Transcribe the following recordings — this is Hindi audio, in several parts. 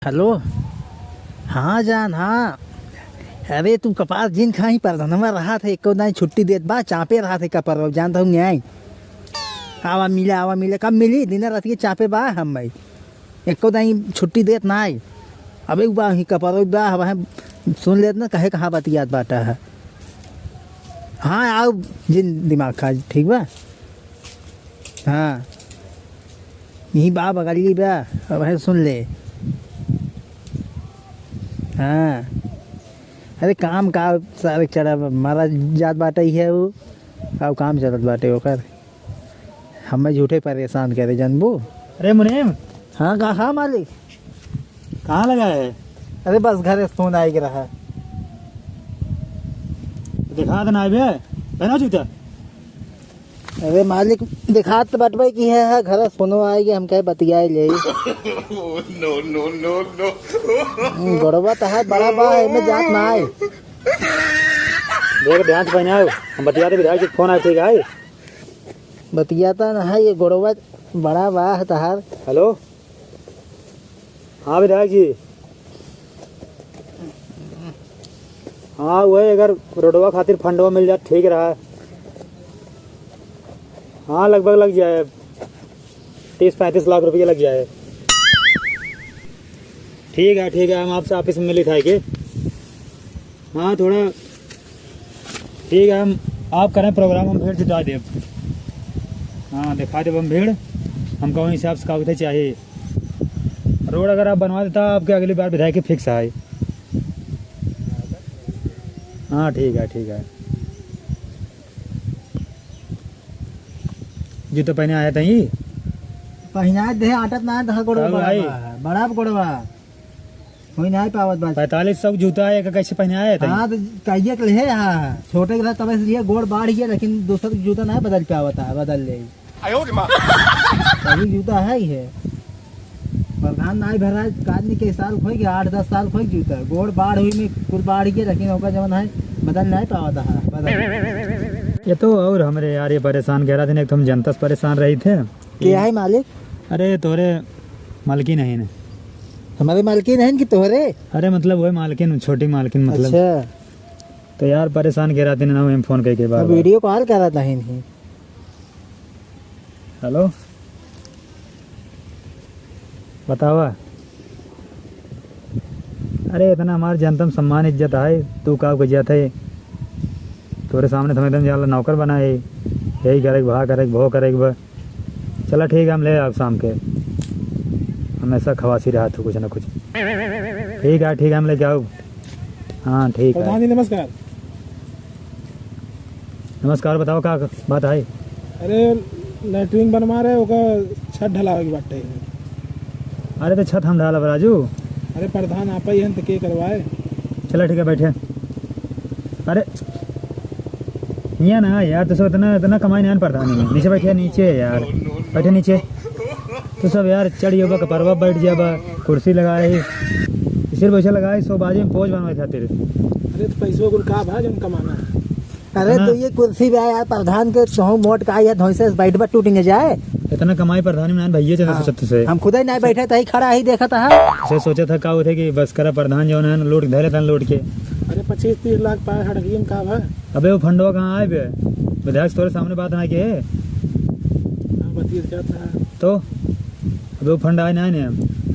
हेलो। हाँ जान, हाँ। अरे तू कपास जिन खाही पर धनवा रहा था एको दाई छुट्टी देत बा चापे रहा था कपर जानता हूँ आई आवा मिले कब मिली दिन रात के चापे बा हम भाई एको दाई छुट्टी देत ना आई अबे बा ही कपर बा हवा सुन लेत ना कहे कहाँ बतियात बाटा है। हाँ आओ जिन दिमाग खा ठीक बा। हाँ यही बा बगली बा अब सुन ले। हाँ अरे काम का सारे चढ़ा मारा जात बाटे ही है वो अब काम चलत बाटे ओकर हमें झूठे परेशान करे जानबू। अरे मुनीम। हाँ कहाँ मालिक कहाँ लगा है? अरे बस घर से फोन आई रहा। दिखा देना भैया पहना जूता। अरे मालिक दिखात तो बटवाई की है घर से फोनो आएगी हम कहे बतियाए ले। नो नो नो नो गड़बा तो है बड़ा बा में जात ना आए। देख ध्यान से पहनाओ हम बतियाते विधायक जी फोन आए ठीक है। बतियाता ना है ये गड़बा बड़ा बा है तहार। हेलो हाँ विधायक जी। हाँ वही अगर रोडवा खातिर फंडवा मिल जाए ठीक रहा। हाँ लगभग लग जाए 30-35 लाख रुपये लग जाए। ठीक है हम आपसे ऑफिस में मिली था कि हाँ थोड़ा ठीक है हम आप करें प्रोग्राम हम भीड़ जुटा दें। हाँ दिखा दे हम भीड़ हमको वहीं हिसाब से कागज चाहिए। रोड अगर आप बनवा देता आपके अगली बार विधायक फिक्स आए। हाँ ठीक है जूतो पहने आया था ही पहना दे आटत ना है गड़बा बड़ा गड़बा कोई नहीं पावत बात 4500 जूता है कैसे पहने आया था। हाँ तो कहिए के लिए हाँ छोटे के तब से गोड़ बाढ़ गया लेकिन दूसरा जूता नहीं बदल पावता है बदल ले अभी जूता है ही है प्रधान नहीं भरा आदमी के साल खोई गया 8-10 साल खोई जूता गोड़ बाढ़ हुई में कुल बाढ़ गया लेकिन होगा जवन है बदल नहीं पावता है बदल। ये तो और हमारे यार ये परेशान कह रहा था एक तो हम जनता से परेशान रही थे। क्या है मालिक? अरे तोरे मालकिन है ना हमारे मालकिन है कि तोहरे? अरे मतलब वही मालकिन छोटी मालकिन मतलब। अच्छा तो यार परेशान कह रहा था ना फोन करके बाद वीडियो कॉल कर रहा था नहीं। हेलो बतावा। अरे इतना हमारे जनता में सम्मान इज्जत है तू का इज्जत है तोरे सामने तो एकदम जाला नौकर बना है यही करे भा करे भो करे चला ठीक है हम ले आप शाम के हमेशा खवासी रहा तू कुछ ना कुछ। ठीक है हम ले जाओ। हाँ ठीक है नमस्कार। नमस्कार बताओ क्या बात है? अरे लेटरिंग बनवा रहे होगा छत ढलावे की बात है। अरे तो छत हम ढाला राजू। अरे प्रधान आप ही हैं तो के करवाए। चलो ठीक है बैठे। अरे यहाँ ना यार तो सब इतना कमाई नहीं प्रधान में नीचे बैठे नीचे यार बैठे नीचे तो सब यार चढ़ जाबा कपरवा बैठ जाबा कुर्सी लगाए सिर पैसा लगाए 100 बाजी में पहुँच बनवाए खातिर। अरे तो पैसों को का भाज हम कमाना। अरे तो ये कुर्सी भी यार प्रधान के चौं मोट का या धोई से बैठ बट टूटेंगे जाए इतना कमाई प्रधान में भैया चला सोचते से हम खुद ही नहीं बैठे थे खड़ा ही देखा था से सोचा था का होते कि बस करा प्रधान जो है लोट धरे था लोट के। अरे 25-30 लाख पाए हड़गी में का भा। अबे वो फंडवा कहाँ आए बे विधायक तोरे सामने बात ना के बतीस जाता है तो अबे वो फंड आए ना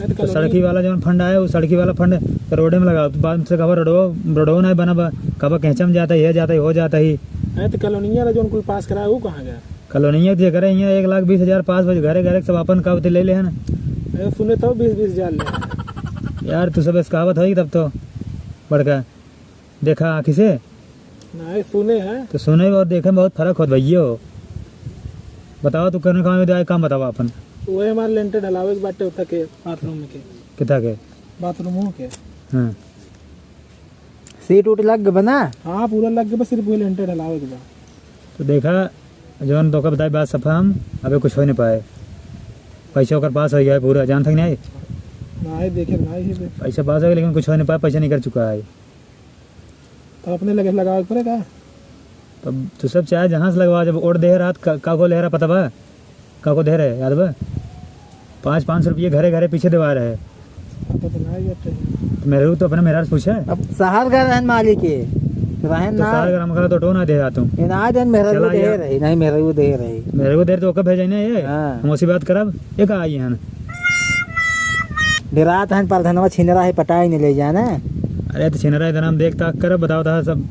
तो सड़की वाला जो फंड आया वो सड़की वाला फंड रोडे में लगा तो बाद से कबर रोडो नहीं बना कबर कैचम जाता है जाता है हो जाता ही। तो कॉलोनिया जो उनको पास कराया वो कहाँ गया? कॉलोनिया जो करे यहाँ 1,20,000 पास बजे घरे सब अपन कहावत ले ले है ना। अरे सुने तो 20-20 हजार ले यार तू सब इस कहावत है तब तो बड़का देखा आँखी से नहीं सुने हैं तो सुने और देखे में बहुत फर्क हो भैया। बताओ तू करने काम में काम बताओ अपन। वो हमारे लेंटर ढलावे के बाटे होता के बाथरूम के कितना के बाथरूम के। हाँ सीट उट लग बना। हाँ पूरा लग गया बस सिर्फ वो लेंटर ढलावे के बाद। तो देखा जौन तो बताए बात सफा हम अबे कुछ हो नहीं पाए पैसा होकर पास हो गया है पूरा जान तक नहीं नहीं देखे नहीं पैसा पास हो गया लेकिन कुछ हो नहीं पाया पैसा नहीं कर चुका है। तो अपने लगे लगावे पड़ेगा। तो तू सब चाहे जहाँ से लगवा जब ओढ़ दे रात का को ले रहा पता बा का को दे रहे याद बा 500-500 रुपये घरे घरे पीछे दबा रहे पता तो नहीं बैठे हैं। तो मेरे को तो अपने मेरा से पूछा है अब शहर का रहन मालिक है रहन तो ना सारे ग्राम का तो टो ना दे रहा तुम इना दिन मेरे चला को दे या। रही नहीं मेरे को दे रही मेरे को देर तो ओका भेजा नहीं ये हाँ। हम उसी बात करब ये का आई है बिरात हन प्रधानवा छिनरा है पटाई नहीं ले जाना अरे तो छिनरा इधर हम देख ताक करब बताओ था सब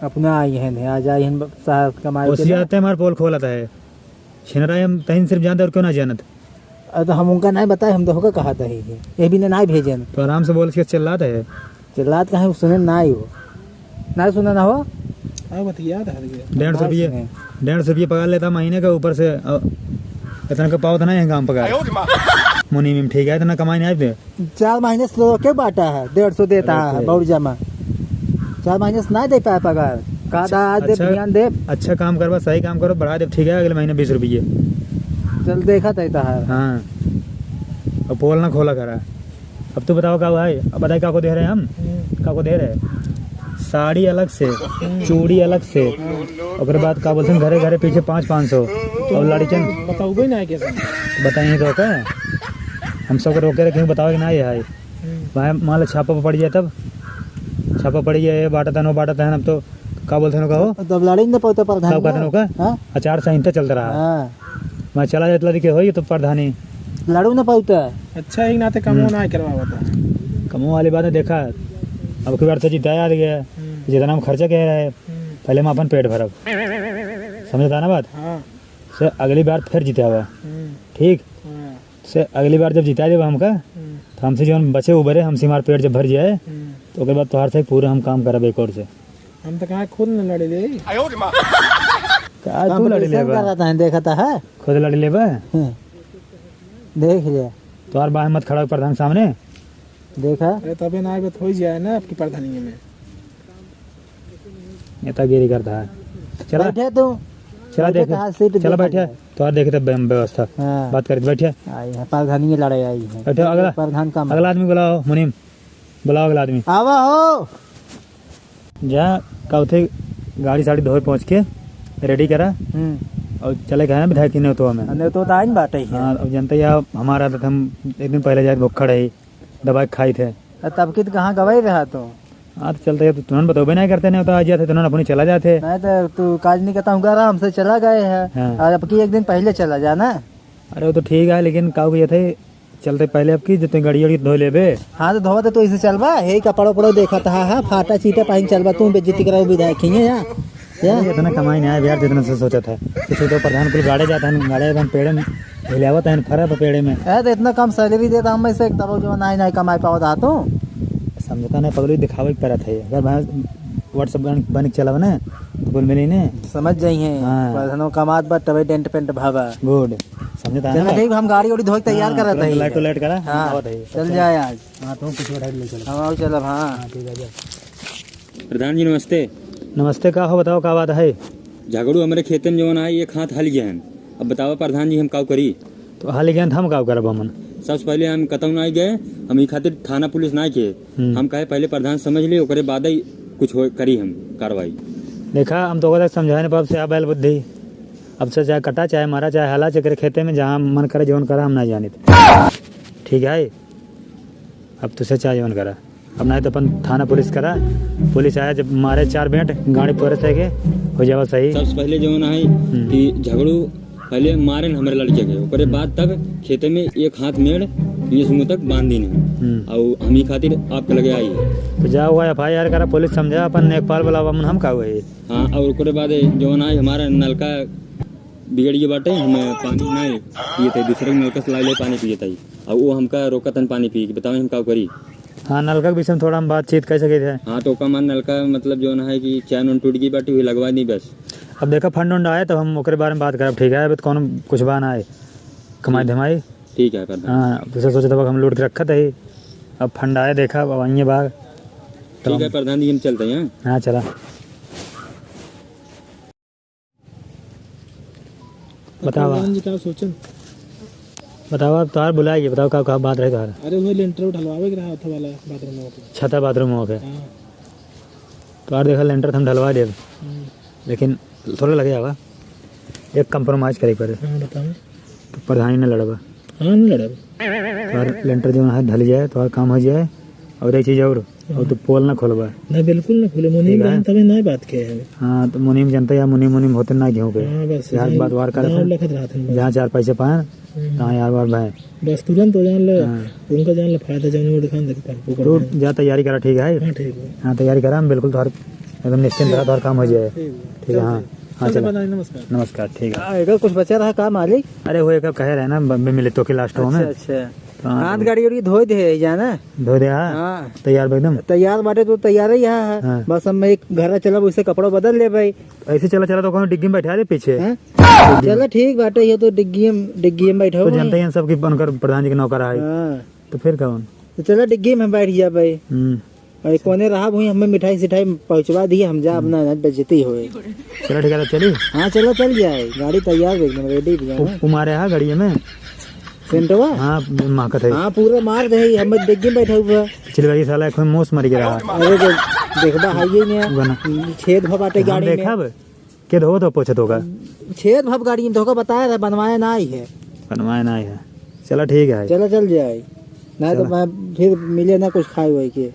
अपना आई है आ जाई हन शहर कमाई उसी आते हमारे पोल खोला था है छिनरा हम तहिन सिर्फ जानते और क्यों ना जानत तो हम उनका नहीं बताए हम तो होगा कहा था ये भी नहीं भेजन तो आराम से बोल के चल रहा है चिल्लात कहीं सुने ना ही हो ना सुना ना हो हाँ बतिया था गया 150 रुपये 150 रुपये पगार लेता महीने का ऊपर से इतना का पाओ था ना ये काम पगार मुनी में ठीक है इतना कमाई नहीं आते 4 महीने से तो क्या बांटा है 150 देता है अरे। बहुत जमा 4 महीने से नहीं दे पाया पगार कहा आज दे ध्यान दे अच्छा काम करवा सही काम करो बढ़ा दे ठीक है अगले महीने 20 रुपये चल देखा था हाँ और पोल ना खोला करा अब तो बताओ क्या हुआ है अब बताए क्या को दे रहे हैं हम क्या को दे रहे हैं साड़ी अलग से चूड़ी अलग से और बाद क्या बोलते हैं घरे घरे पीछे 500 और लाड़ी चंद बताओ भी नहीं कैसे बताइए तो क्या हम सबको रोके रखेंगे बताओ कि ना ये है वहाँ मान लो छापा पड़ जाए तब छापा पड़ गया ये बाटा था बाटा था अब तो क्या बोलते हैं कहो तब लड़ी नहीं पड़ता क्या कहते प्रधान हैं का हाँ? आचार संहिता चलता रहा हाँ मैं चला जाता दिखे हो तो प्रधानी लड़ू ना पड़ता अच्छा ही नाते कमो ना करवा बता कमो वाली बात है देखा अब की बार तो जिताया आ गया जितना हम खर्चा कह रहे हैं पहले हम अपन पेट भरब समझता ना बात हाँ से अगली बार फिर जीता हुआ ठीक हाँ से अगली बार जब जिता देगा हमका तो हमसे जो बचे उभरे हमसे हमारा पेट जब भर जाए तो उसके बाद तोहार से पूरा हम काम करब एक और से हम तो कहाँ खुद न लड़े दे का तू लड़ी लेबा कर रहा है देखा था है खुद लड़ी लेबा देख लिया तोहार बाह मत खड़ा प्रधान सामने देखा अरे तबे ना बात हो जाए ना आपकी प्रधानी में नेतागिरी करता है चला बैठे तुम चला बैठे देखे कहाँ सीट चला देखा बैठे जाए। तोहार देखे तब व्यवस्था हाँ बात कर बैठे आई है प्रधानी की लड़ाई आई है बैठो अगला प्रधान का अगला आदमी बुलाओ मुनीम बुलाओ अगला आदमी आवा हो जहाँ का उठे गाड़ी साड़ी धोए पहुँच के रेडी करा और चले गए ना विधायक ने तो हमें अने तो आइन बाटे ही हाँ अब जनता या हमारा तो हम एक दिन पहले जाए भुक्खड़ है दवाई खाई थे तब की कहाँ गवाई रहा तो हाँ तो चलते तो तुरंत बताओ नहीं करते नहीं तो आ जाते तुरंत अपनी चला जाते नहीं तो तू काज नहीं करता हूँ हमसे चला गए है हाँ। और अब की एक दिन पहले चला जाना अरे वो तो ठीक है लेकिन काऊ ये थे चलते पहले अब की जितने गाड़ी वाड़ी धो लेबे हाँ तो धोवा तो इसे चलवा हे कपड़ो पड़ो देखा था हाँ फाटा चीटा पहन चलवा तू बेइज्जती कराओ विधायक ही है या इतना कमाई नहीं आया बिहार जितना से सोचा था किसी तो प्रधान कुल गाड़े जाता है गाड़े अपन पेड़े में हिलावत है फरा पेड़े में तो इतना कम सैलरी देता हम से एक दबाव जो नहीं कमाई पाओ था तू समझता नहीं पगड़ी दिखावे के पड़ा थे अगर भाई व्हाट्सअप बन के चलावा ना तो बोल मिली ने समझ जाइए हाँ। प्रधानों कमात बा तबे डेंट पेंट भावा गुड समझता है चल ना ठीक हम गाड़ी उड़ी धो के तैयार कर रहे लाइट लाइट करा हाँ आवत है चल जाए आज हाँ तो कुछ बैठा ले चलो हम आओ चलब हाँ ठीक है प्रधान जी नमस्ते। नमस्ते का हो बताओ का बात है झगड़ू हमारे खेतन में जवन आई एक हाथ हल गया है। अब बताओ प्रधान जी हम काव करी। तो हाल ही हम का करब हमन सबसे पहले हम कतौ ना गए हम ई खातिर थाना पुलिस ना के हम कहे पहले प्रधान समझ ले ओकरे बाद ही कुछ हो करी हम कार्रवाई। देखा हम तो समझाए नहीं पाब से आ बैल बुद्धि अब से चाहे कटा चाहे मारा चाहे हला चक्कर खेते में जहाँ मन करे जवन करा हम ना जाने ठीक है अब तुझसे चाहे जवन करा अब ना तो अपन थाना पुलिस करा पुलिस आया जब मारे 4 बेंट गाड़ी पूरे से के हो जावा सही सबसे पहले जवन है कि झगड़ू पहले मारे हमारे लड़के के ओकरे बाद तक खेते में एक हाथ मेड़ ये मुँह तक बांध दी और हम ही खातिर आपके लगे आई है। तो जा हुआ FIR करा पुलिस समझा अपन नेपाल बुलावा हम का हुए हाँ और ओकरे बाद जवन है हमारा नलका बिगड़ गया बाटे हमें पानी नहीं पिए थे दूसरे के नलका से ला ले पानी पिए थे और वो हमका रोकत पानी पी बताओ हम का करी। हाँ नलका के विषय में थोड़ा हम बातचीत कर सके थे हाँ तो ओका मान नलका मतलब जो है कि चैन उन टूट गई बाटी हुई लगवा दी बस। अब देखा फंड उंड आए तो हम ओकरे बारे में बात करब ठीक है अभी तो कौन कुछ बान आए कमाई धमाई ठीक है प्रधान। हाँ तो सोचा था हम लूट के रखा था ही अब फंड आए देखा अब आइए बाग ठीक है प्रधान जी हम चलते हैं। हाँ चला बताओ प्रधान जी क्या सोचन बताओ आप तुम्हार बुलाइए बताओ का बात रहे तुम्हारा अरे वो लेंटर ढलवावे के रहा था वाला बाथरूम में छता बाथरूम हो गए हाँ तुम्हार देखा लेंटर हम ढलवा दे लेकिन थोड़ा लगे होगा एक कंप्रोमाइज करे पर हाँ बताओ तो प्रधानी ने लड़वा हाँ नहीं लड़ा तुम्हार लेंटर जो है ढल जाए तुम्हार काम हो जाए और एक चीज और तो पोल ना खोलबा ना बिल्कुल ना खुले मुनीम रहन तभी ना बात के है हाँ तो मुनीम जनता या मुनीम होते ना गेहूँ के हाँ बस यार बात वार कर लखत रहते हैं जहाँ 4 पैसे पाए तहाँ यार बार भाई बस तुरंत हो जान ले उनका जान ले फायदा जाने वो दिखान दे तू जा तैयारी करा ठीक है हाँ ठीक है हाँ तैयारी करा हम बिल्कुल तुम्हार एकदम निश्चिंत रहा तुम्हार काम हो जाए ठीक है हाँ हाँ चलो नमस्कार नमस्कार ठीक है एक कुछ बचा रहा काम मालिक। अरे वो एक कह रहे ना मिले तो के लास्ट में अच्छा हाथ गाड़ी उड़ी धोई दे जाना धो दे हाँ हाँ तैयार भाई एकदम तैयार बाटे तो तैयार ही है हाँ। बस हम एक घर चला उससे कपड़ा बदल ले भाई। ऐसे चला चला तो कौन डिग्गी में बैठा दे पीछे हैं? चलो ठीक बाटे ये तो डिग्गी में बैठा तो हुआ जनता ही सबकी बनकर प्रधान जी के नौकर है हाँ तो फिर कौन तो चलो डिग्गी में बैठ जा भाई। और कोने रहा हुई हमें मिठाई सिठाई पहुंचवा दी हम जा अपना बेजती हुए। चलो ठीक है चली हाँ चलो चल जाए गाड़ी तैयार एकदम रेडी भी है कुमार है गाड़ी में सेंटवा हाँ माकत है हाँ पूरा मार दे हम डिग्गी में बैठा हुआ। पिछली गाड़ी साला एक मोस मर गया अरे देखबा है नहीं छेद भव बाटे गाड़ी में देखा के धो तो पोछत होगा छेद भव गाड़ी में धोखा बताया था बनवाया ना ही है बनवाए ना है चलो ठीक है चलो चल जाए नहीं तो मैं फिर मिले ना कुछ खाए हुए के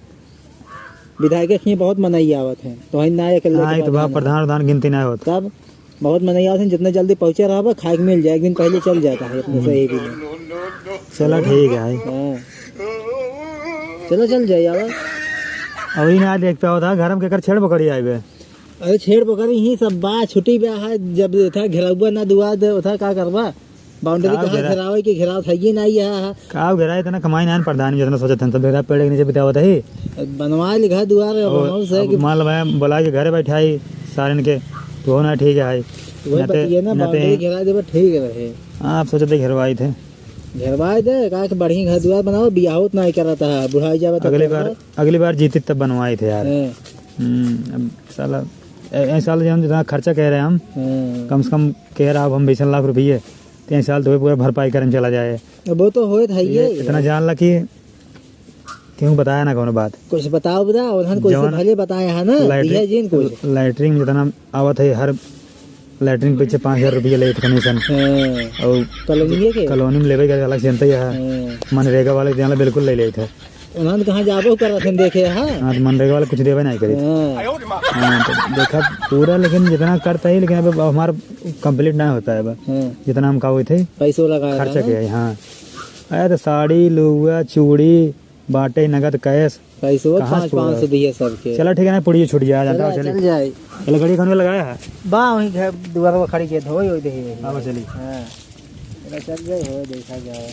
विधायक की बहुत मनाई आवत है तो ही ना हाँ तो बाप प्रधान गिनती ना होता तब बहुत मनाई आवत है जितने जल्दी पहुंचे रहा खाए के मिल जाए एक दिन पहले चल जाता है अपने सही भी में। चलो ठीक है हाँ चलो चल जाए यार। अभी ना देख पाओ था घर में केकर छेड़ पकड़ी आए बे अरे छेड़ पकड़ी ही सब बा छुट्टी ब्याह है जब था घेरावा ना दुआ दे था का करवा बाउंड्री कहाँ घेरावे की घेराव था ये नहीं है का घेरा इतना कमाई ना प्रधान जितना सोचते हैं सब बेटा पेड़ के नीचे बितावत है बनवा लिखा दुआर माल भाई बोला के घर बैठाई सारे के तो ना ठीक है वही ना बाउंड्री घेरा दे ठीक रहे। आप सोचते घेरवाई थे घेरवाए दे का बढ़िया घर दुआर बनाओ बियाह नहीं करा था बुढ़ाई जावे अगली बार जीती तब बनवाए थे यार। अब साला ऐसा साल जो जितना खर्चा कह रहे हैं हम कम से कम कह रहा हम 20 लाख रुपये 3 साल तो पूरा भरपाई करने चला जाए वो तो हो इतना जान ला कि क्यों बताया ना कौन बात कुछ बताओ उन्होंने कुछ भले बताया है ना लैटरिन जितना आवत है हर लैटरिन पीछे 5000 रुपये ले कमीशन और कॉलोनी में लेवे का अलग जनता है मनरेगा वाले जाना बिल्कुल ले लेते उन्होंने कहाँ जाबो कर रहे देखे हाँ मनरेगा वाले कुछ देवे नहीं करे तो देखा पूरा लेकिन जितना करता है लेकिन अब हमारा कंप्लीट नहीं होता है अब जितना हम कहा हुए थे पैसों लगा खर्चा किया है। हाँ अरे तो साड़ी लुआ चूड़ी बाटे नगद कैश पैसों 500 दिए सबके। चलो ठीक है ना पुड़ी छूट जाए चल जाए चलो घड़ी खाने लगाया है बा वहीं घर दुआर खड़ी के धोई दे चली हाँ चल जाए हो देखा जाए।